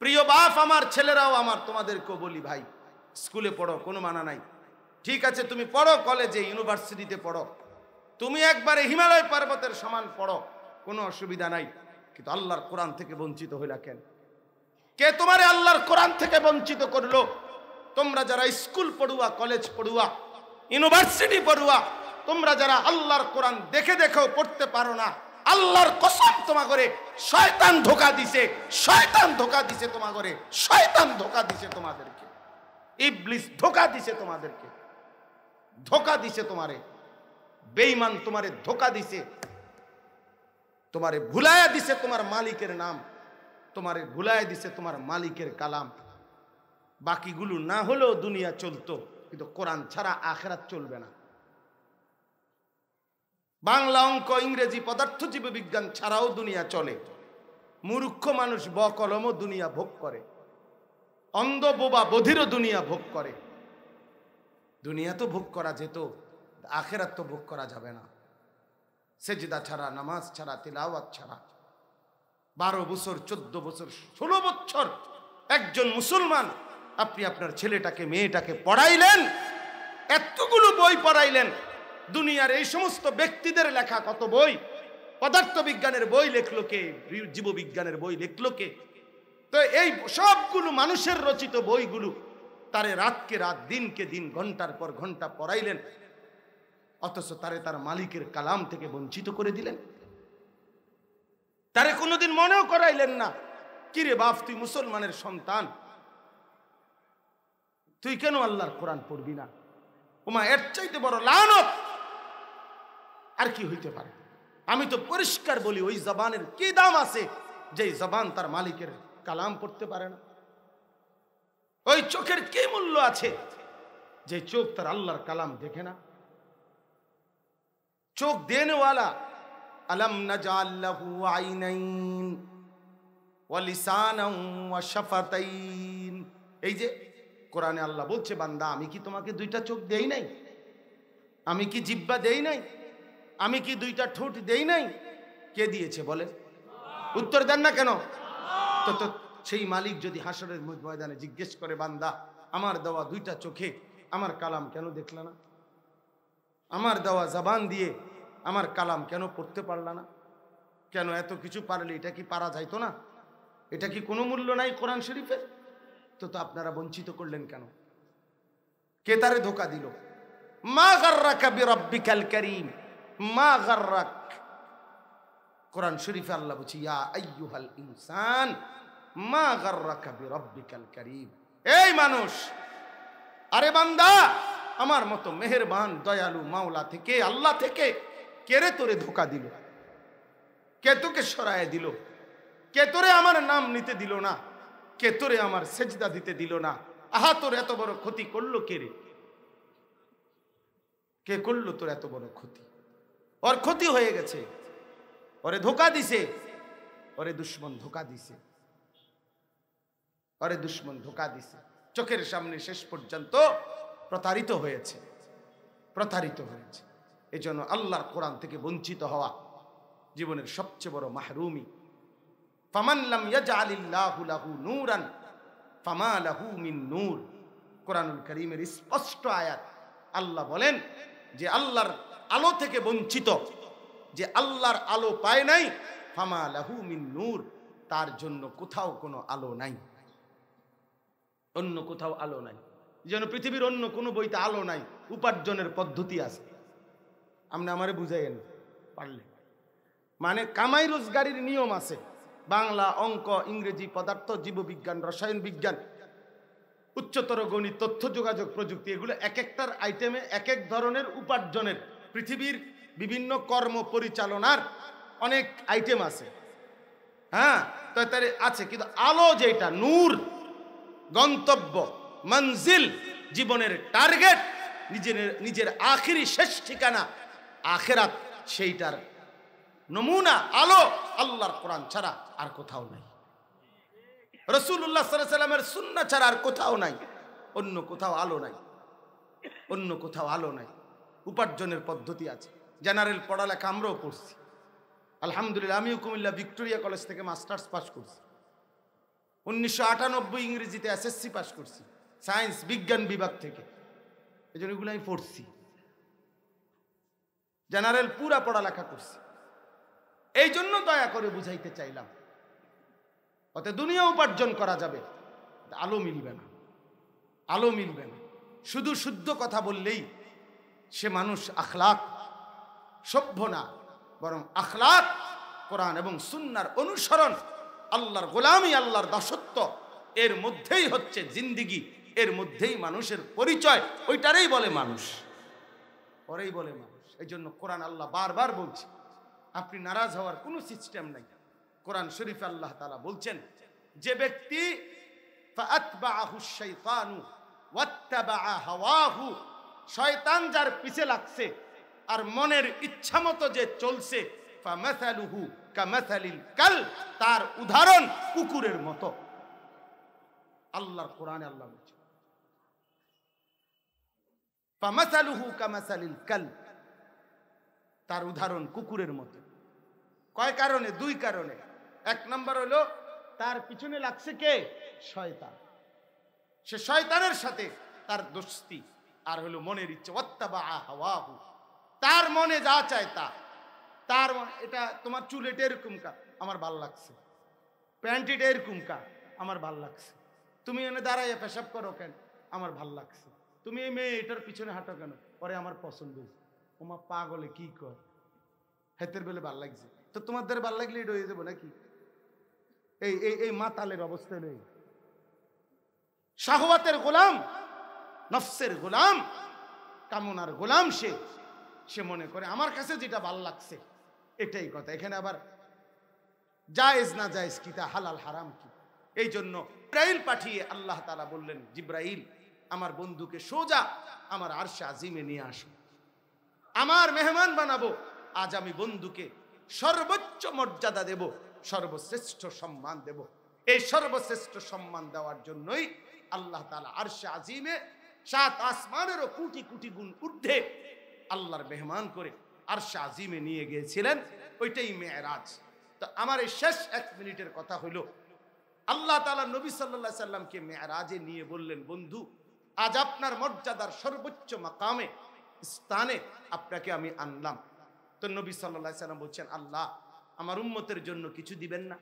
প্রিয় বাপ, আমার ছেলেরাও আমার, তোমাদেরকেও বলি ভাই, স্কুলে পড়ো, কোনো মানা নাই। ঠিক আছে, তুমি পড়ো, কলেজে ইউনিভার্সিটিতে পড়ো, তুমি একবারে হিমালয় পর্বতের সমান পড়ো, কোনো অসুবিধা নাই। কিন্তু আল্লাহর কোরআন থেকে বঞ্চিত হইলা কেন? কে তোমারে আল্লাহর কোরআন থেকে বঞ্চিত করলো? তোমরা যারা স্কুল পড়ুয়া, কলেজ পড়ুয়া, ইউনিভার্সিটি পড়ুয়া, তোমরা যারা আল্লাহর কোরআন দেখে দেখেও পড়তে পারো না, আল্লাহর কসম তোমাগরে শয়তান ধোঁকা দিছে, শয়তান ধোঁকা দিছে তোমাগরে, শয়তান ধোঁকা দিছে তোমাদেরকে, ইবলিস ধোঁকা দিছে তোমাদেরকে, ধোঁকা দিছে তোমারে, বেঈমান তোমারে ধোঁকা দিছে, তোমারে ভুলায়া দিছে তোমার মালিকের নাম, তোমারে ভুলায়া দিছে তোমার মালিকের কালাম। বাকিগুলো না হলেও দুনিয়া চলতো, কিন্তু কোরআন ছাড়া আখিরাত চলবে না। বাংলা, অঙ্ক, ইংরেজি, পদার্থ জীববিজ্ঞান ছাড়াও দুনিয়া চলে। মূর্খ মানুষ ব কলমও দুনিয়া ভোগ করে, অন্ধ বোবা বধিরও দুনিয়া ভোগ করে। দুনিয়া তো ভোগ করা যেত, আখিরাত তো ভোগ করা যাবে না। সেজদা ছাড়া, নামাজ ছাড়া, তিলাওয়াত ছাড়া 12 বছর, 14 বছর, 16 বছর একজন মুসলমান, আপনি আপনার ছেলেটাকে মেয়েটাকে পড়াইলেন, এতগুলো বই পড়াইলেন, দুনিয়ার এই সমস্ত ব্যক্তিদের লেখা কত বই, পদার্থ বিজ্ঞানের বই লেখলো কে, জীববিজ্ঞানের বই লেখলো কে? তো এই সবগুলো মানুষের রচিত বইগুলো তারে রাতকে রাত, দিনকে দিন, ঘন্টার পর ঘন্টা পড়াইলেন, অথচ তারে তার মালিকের কালাম থেকে বঞ্চিত করে দিলেন। তারে কোনোদিন মনেও করাইলেন না, কিরে বাপ, তুই মুসলমানের সন্তান, তুই কেন আল্লাহর কোরআন পড়বি না? ওমা, এর চাইতে বড় লানত আর কি হইতে পারে? আমি তো পরিষ্কার বলি, ওই জবানের কি দাম আছে যে জবান তার মালিকের কালাম পড়তে পারে না? ওই চোখের কি মূল্য আছে যে চোখ তার আল্লাহর কালাম দেখে না? চোখ দেনেওয়ালা, আলাম নাজাল লাহু আইনাইন ওয়া লিসানান ওয়া শাফাতাইন। এই যে কোরআনে আল্লাহ বলছে, বান্দা, আমি কি তোমাকে 2টা চোখ দেই নাই? আমি কি জিহ্বা দেই নাই? আমি কি 2টা ঠোঁট দেই নাই? কে দিয়েছে বলে? উত্তর দেন না কেন? তো সেই মালিক যদি হাসরের ময়দানে জিজ্ঞেস করে, বান্দা, আমার দেওয়া 2টা চোখে আমার কালাম কেন দেখলা না? আমার দেওয়া জবান দিয়ে আমার কালাম কেন পড়তে পারলা না? কেন? এত কিছু পারলে এটা কি পারা যাইতো না? এটা কি কোনো মূল্য নাই কোরআন শরীফের? তো আপনারা বঞ্চিত করলেন কেন? কে তারে ধোঁকা দিল? মা গাররাকা বিরাব্বিকাল কারীম, মা গাররাক। কোরআন শরীফে আল্লাহ বলছে, ইয়া আইয়ুহাল ইনসান মা গাররাকা বিরাব্বিকাল কারীম। এই মানুষ, আরে বান্দা, আমার মতো মেহেরবান দয়ালু মাওলা থেকে, আল্লাহ থেকে কেরে তোরে ধোঁকা দিল? কে তোকে সরায় দিল? কে তোরে আমার নাম নিতে দিল না? কে তোরে আমার সেজদা দিতে দিল না? আহা, তোর এত বড় ক্ষতি করলো কে রে? কে করলো তোর এত বড় ক্ষতি? ওর ক্ষতি হয়ে গেছে, ওরে ধোঁকা দিছে, ওরে দুশ্মন ধোঁকা দিছে, ওরে দুশ্মন ধোঁকা দিছে। চোখের সামনে শেষ পর্যন্ত প্রতারিত হয়েছে, প্রতারিত হয়েছে। এই জন্য আল্লাহর কোরআন থেকে বঞ্চিত হওয়া জীবনের সবচেয়ে বড় মাহরুমি। ফামান লাম ইয়াজআলিল্লাহু লাহু নূরান ফামা লাহু মিন নূর। কোরআনুল কারীমের স্পষ্ট আয়াত। আল্লাহ বলেন যে আল্লাহর আলো থেকে বঞ্চিত, যে আল্লাহর আলো পায় নাই, ফামা লাহু মিন নূর, তার জন্য কোথাও কোনো আলো নাই, অন্য কোথাও আলো নাই। যেন পৃথিবীর অন্য কোনো বইতে আলো নাই, উপার্জনের পদ্ধতি আছে। আপনি আমারে বুঝাইয়েন পারলে, মানে কামাই রোজগারির নিয়ম আছে। বাংলা, অঙ্ক, ইংরেজি, পদার্থ, জীববিজ্ঞান, রসায়ন বিজ্ঞান, উচ্চতর গণিত, তথ্য যোগাযোগ প্রযুক্তি, এগুলো এক একটার আইটেমে এক এক ধরনের উপার্জনের, পৃথিবীর বিভিন্ন কর্ম পরিচালনার অনেক আইটেম আছে। হ্যাঁ, তো তারে আছে, কিন্তু আলো যেটা, নূর, গন্তব্য, মঞ্জিল, জীবনের টার্গেট, নিজের আখিরি শেষ ঠিকানা আখিরাত, সেইটার নমুনা আলো আল্লাহর কোরআন ছাড়া আর কোথাও নাই। রাসূলুল্লাহ সাল্লাল্লাহু আলাইহি ওয়াসাল্লামের সুন্নাহ ছাড়া আর কোথাও নাই, অন্য কোথাও আলো নাই, অন্য কোথাও আলো নাই। উপার্জনের পদ্ধতি আছে। জেনারেল পড়ালেখা আমরাও পড়ছি, আলহামদুলিল্লাহ। আমিও কুমিল্লা ভিক্টোরিয়া কলেজ থেকে মাস্টার্স পাস করছি। 1998 ইংরেজিতে এসএসসি পাস করছি, সায়েন্স বিজ্ঞান বিভাগ থেকে। এই জন্য এগুলো আমি পড়ছি, জেনারেল পুরা পড়ালেখা করছি। এই জন্য দয়া করে বুঝাইতে চাইলাম, ওতে দুনিয়া উপার্জন করা যাবে, আলো মিলবে না, আলো মিলবে না। শুধু শুদ্ধ কথা বললেই সে মানুষ আখলাক সভ্য না, বরং আখলাক কোরআন এবং সুন্নাহর অনুসরণ, আল্লাহর গোলামি, আল্লাহর দাসত্ব, এর মধ্যেই হচ্ছে জিন্দিগি, এর মধ্যেই মানুষের পরিচয়, ওইটারেই বলে মানুষ, ওরেই বলে মানুষ। এই জন্য কোরআন আল্লাহ বারবার বলছে, আপনি নারাজ হওয়ার কোনো সিস্টেম নাই। কোরআন শরীফে আল্লাহ তাআলা বলছেন, যে ব্যক্তি ফাআতবাআহু শাইতানু ওয়াত্তাবাআ হাওয়াহু, শয়তান যার পিছে লাগছে আর মনের ইচ্ছা মতো যে চলছে, ফামাসালুহু কামাসালিল কালব, তার উদাহরণ কুকুরের মতো। আল্লাহর কোরআনে আল্লাহ বলছে ফামাসালুহু কামাসালিল কালব, তার উদাহরণ কুকুরের মতো। কয় কারণে? দুই কারণে। এক নম্বর হলো তার পিছনে লাগছে কে? শয়তান। সে শয়তানের সাথে তার দোস্তি, আর হলো মনের ইচ্ছে, ওয়াত্তাবাআ হাওয়াহু, তার মনে যা চায় তা। তার এটা তোমার চুল এটা এরকম কা, আমার ভাল লাগছে, প্যান্ট এটা এরকম কা, আমার ভাল লাগছে, তুমি এনে দাঁড়াইয়া পেশাব করো কেন, আমার ভাল লাগছে, তুমি এই মেয়ে এটার পিছনে হাঁটো কেন, পরে আমার পছন্দ হয়েছে। ওমা পাগলে কি কর, হেতের বেলে ভাল লাগছে, তো তোমাদের ভাল লাগলে এটা হয়ে যাবো নাকি? এই এই এই মাতালের অবস্থা নেই। শাহওয়াতের গোলাম, নফসের গোলাম, কামনার গোলাম, সে মনে করে আমার কাছে যেটা ভাল লাগছে এটাই কথা। এখানে আবার জায়েজ না জায়েজ কি, তা হালাল হারাম কি। এই জন্য জিব্রাইল পাঠিয়ে আল্লাহ তাআলা বললেন, জিব্রাইল আমার বন্ধুকে সোজা আমার আরশে আজিমে নিয়ে আসো, আমার মেহমান বানাবো। আজ আমি বন্ধুকে সর্বোচ্চ মর্যাদা দেব, সর্বশ্রেষ্ঠ সম্মান দেব। এই সর্বশ্রেষ্ঠ সম্মান দেওয়ার জন্যই আল্লাহ তাআলা আরশে আজিমে 7 আসমানেরও কোটি কোটি গুণ ঊর্ধ্বে আল্লাহর মেহমান করে আরশে আজিমে নিয়ে গিয়েছিলেন। ওইটাই মেরাজ। তো আমার এই শেষ 1 মিনিটের কথা হলো, আল্লাহ তাআলা নবী সাল্লাল্লাহু আলাইহি সাল্লামকে মেরাজে নিয়ে বললেন, বন্ধু আজ আপনার মর্যাদার সর্বোচ্চ মাকামে, স্থানে আপনাকে আমি আনলাম। তো নবী সাল্লাল্লাহু আলাইহি সাল্লাম বলছেন, আল্লাহ আমার উম্মতের জন্য কিছু দিবেন না?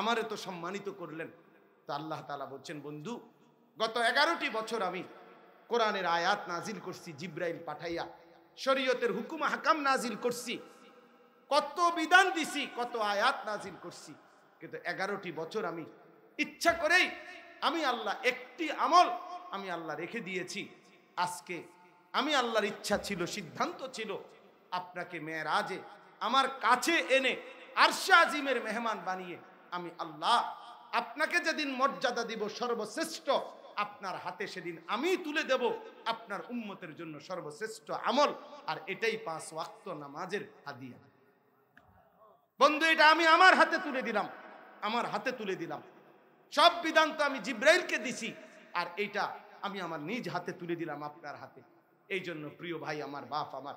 আমারে তো সম্মানিত করলেন। তো আল্লাহ তাআলা বলছেন, বন্ধু গত 11টি বছর আমি কোরআনের আয়াত নাজিল করছি, জিব্রাইল পাঠাইয়া শরীয়তের হুকুম হাকাম নাজিল করছি, কত বিধান দিছি, কত আয়াত নাজিল করছি, কিন্তু 11টি বছর আমি ইচ্ছা করেই আমি আল্লাহ একটি আমল আমি আল্লাহ রেখে দিয়েছি। আজকে আমি আল্লাহর ইচ্ছা ছিল, সিদ্ধান্ত ছিল আপনাকে মেরাজে আমার কাছে এনে আরশে আজিমের মেহমান বানিয়ে আমি আল্লাহ আপনাকে যেদিন মর্যাদা দিব সর্বশ্রেষ্ঠ, আপনার হাতে সেদিন আমি তুলে দেব আপনার উম্মতের জন্য সর্বশ্রেষ্ঠ আমল, আর এটাই 5 ওয়াক্ত নামাজের হাদিয়া। বন্ধু এটা আমি আমার হাতে তুলে দিলাম, আমার হাতে তুলে দিলাম। সব বিধান তো আমি জিব্রাইলকে দিছি, আর এইটা আমি আমার নিজ হাতে তুলে দিলাম আপনার হাতে। এই জন্য প্রিয় ভাই আমার, বাপ আমার,